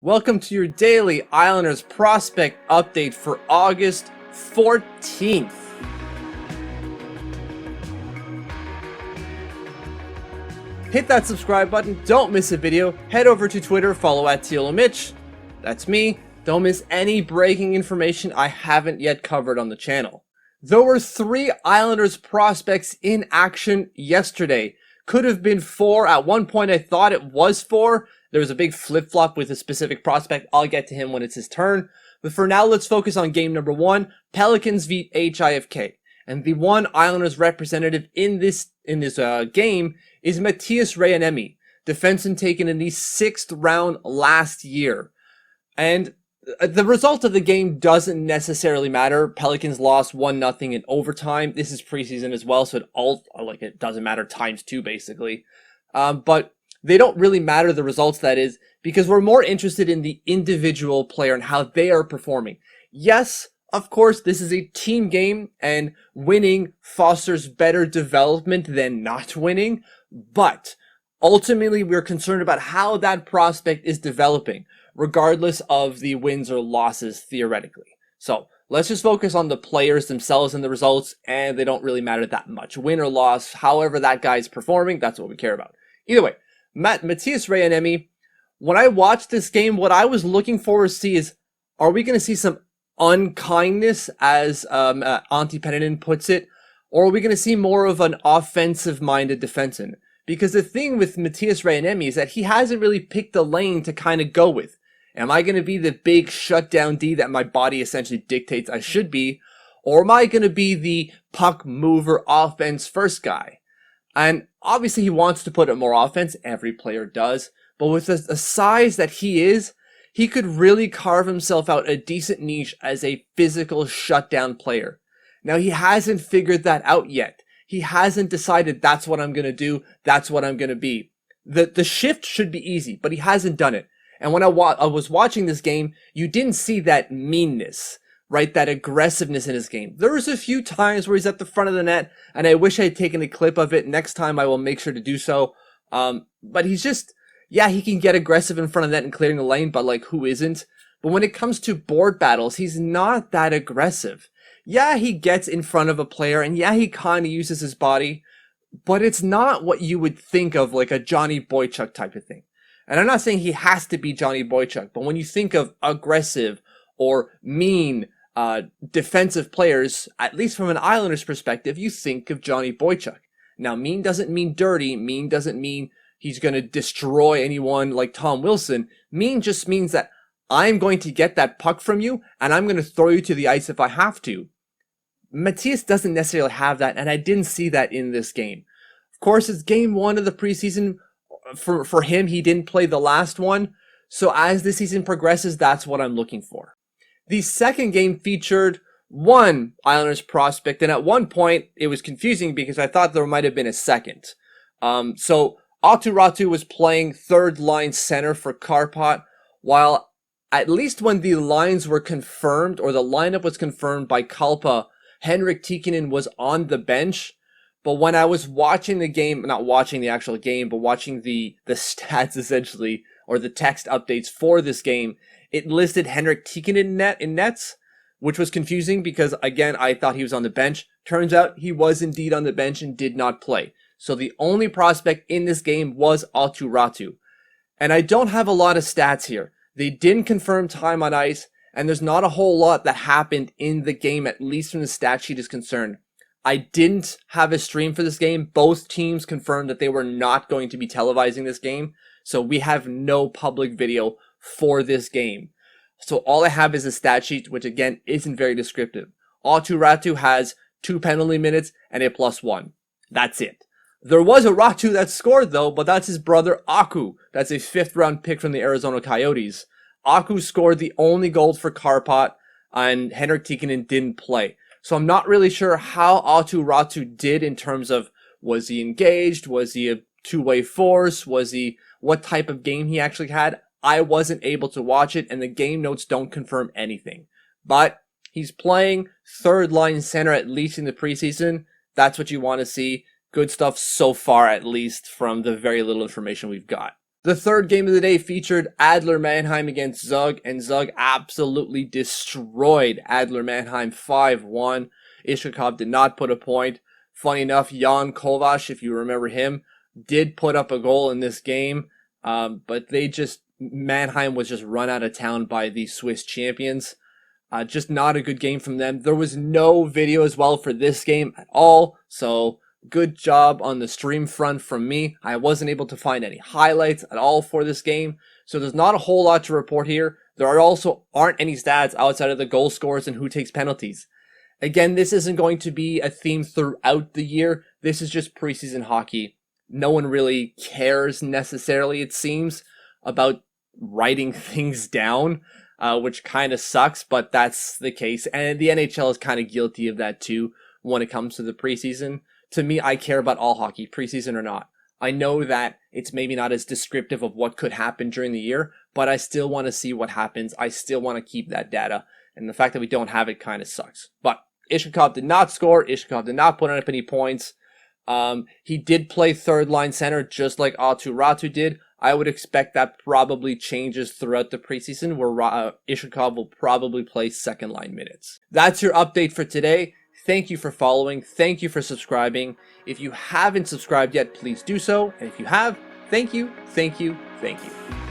Welcome to your daily Islanders prospect update for August 14th. Hit that subscribe button, don't miss a video, head over to Twitter, follow @TealOMitch, that's me, don't miss any breaking information I haven't yet covered on the channel. There were 3 Islanders prospects in action yesterday. Could have been 4, at one point I thought it was 4. There was a big flip-flop with a specific prospect. I'll get to him when it's his turn. But for now, let's focus on game number 1, Pelicans v HIFK. And the one Islanders representative in this game is Matias Räty, defenseman taken in the 6th round last year. And the result of the game doesn't necessarily matter. Pelicans lost 1-0 in overtime. This is preseason as well, so it doesn't matter times 2 basically. But they don't really matter, the results that is, because we're more interested in the individual player and how they are performing. Yes, of course, this is a team game and winning fosters better development than not winning, but ultimately we're concerned about how that prospect is developing, regardless of the wins or losses theoretically. So let's just focus on the players themselves and the results, and they don't really matter that much. Win or loss, however that guy's performing, that's what we care about. Either way, Matias Räty, when I watched this game, what I was looking for to see is, are we going to see some unkindness, as Antti Pennanen puts it, or are we going to see more of an offensive-minded defenseman? Because the thing with Matias Räty is that he hasn't really picked a lane to kind of go with. Am I going to be the big shutdown D that my body essentially dictates I should be, or am I going to be the puck mover offense first guy? And obviously he wants to put up more offense, every player does, but with the size that he is, he could really carve himself out a decent niche as a physical shutdown player. Now he hasn't figured that out yet. He hasn't decided that's what I'm going to do, that's what I'm going to be. The shift should be easy, but he hasn't done it. And when I was watching this game, you didn't see that meanness, right? That aggressiveness in his game. There was a few times where he's at the front of the net, and I wish I had taken a clip of it. Next time I will make sure to do so. But he's just, yeah, he can get aggressive in front of the net and clearing the lane, but like, who isn't? But when it comes to board battles, he's not that aggressive. Yeah, he gets in front of a player, and yeah, he kind of uses his body, but it's not what you would think of like a Johnny Boychuk type of thing. And I'm not saying he has to be Johnny Boychuk, but when you think of aggressive or mean defensive players, at least from an Islanders perspective, you think of Johnny Boychuk. Now, mean doesn't mean dirty. Mean doesn't mean he's going to destroy anyone like Tom Wilson. Mean just means that I'm going to get that puck from you, and I'm going to throw you to the ice if I have to. Matias doesn't necessarily have that, and I didn't see that in this game. Of course, it's game 1 of the preseason. For him, he didn't play the last one. So as the season progresses, that's what I'm looking for. The second game featured one Islanders prospect, and at one point, it was confusing because I thought there might have been a second. So Räty was playing third-line center for Kärpät, while at least when the lines were confirmed, or the lineup was confirmed by Kalpa, Henrik Tikkanen was on the bench. But when I was watching the game, not watching the actual game, but watching the stats essentially, or the text updates for this game, it listed Henrik Tikkanen in nets, which was confusing because, again, I thought he was on the bench. Turns out he was indeed on the bench and did not play. So the only prospect in this game was Räty. And I don't have a lot of stats here. They didn't confirm time on ice, and there's not a whole lot that happened in the game, at least from the stat sheet is concerned. I didn't have a stream for this game. Both teams confirmed that they were not going to be televising this game, so we have no public video for this game. So all I have is a stat sheet, which again isn't very descriptive. Räty has 2 penalty minutes and a +1. That's it. There was a Räty that scored though, but that's his brother Aku. That's a 5th round pick from the Arizona Coyotes. Aku scored the only goal for Kärpät, and Henrik Tikkanen didn't play. So I'm not really sure how Räty did in terms of, was he engaged? Was he a two-way force? What type of game he actually had? I wasn't able to watch it, and the game notes don't confirm anything. But he's playing third-line center, at least in the preseason. That's what you want to see. Good stuff so far, at least, from the very little information we've got. The third game of the day featured Adler Mannheim against Zug, and Zug absolutely destroyed Adler Mannheim 5-1. Ishakov did not put a point. Funny enough, Jan Kovac, if you remember him, did put up a goal in this game, but Mannheim was just run out of town by the Swiss champions. Just not a good game from them. There was no video as well for this game at all, so good job on the stream front from me. I wasn't able to find any highlights at all for this game, so there's not a whole lot to report here. There aren't any stats outside of the goal scores and who takes penalties. Again, this isn't going to be a theme throughout the year. This is just preseason hockey. No one really cares necessarily, it seems, about writing things down, which kind of sucks, but that's the case. And the NHL is kind of guilty of that too when it comes to the preseason. To me, I care about all hockey, preseason or not. I know that it's maybe not as descriptive of what could happen during the year, but I still want to see what happens. I still want to keep that data. And the fact that we don't have it kind of sucks. But Ishakov did not score. Ishakov did not put up any points. He did play third line center just like Räty did. I would expect that probably changes throughout the preseason where Ishakov will probably play second line minutes. That's your update for today. Thank you for following. Thank you for subscribing. If you haven't subscribed yet, please do so. And if you have, thank you, thank you, thank you.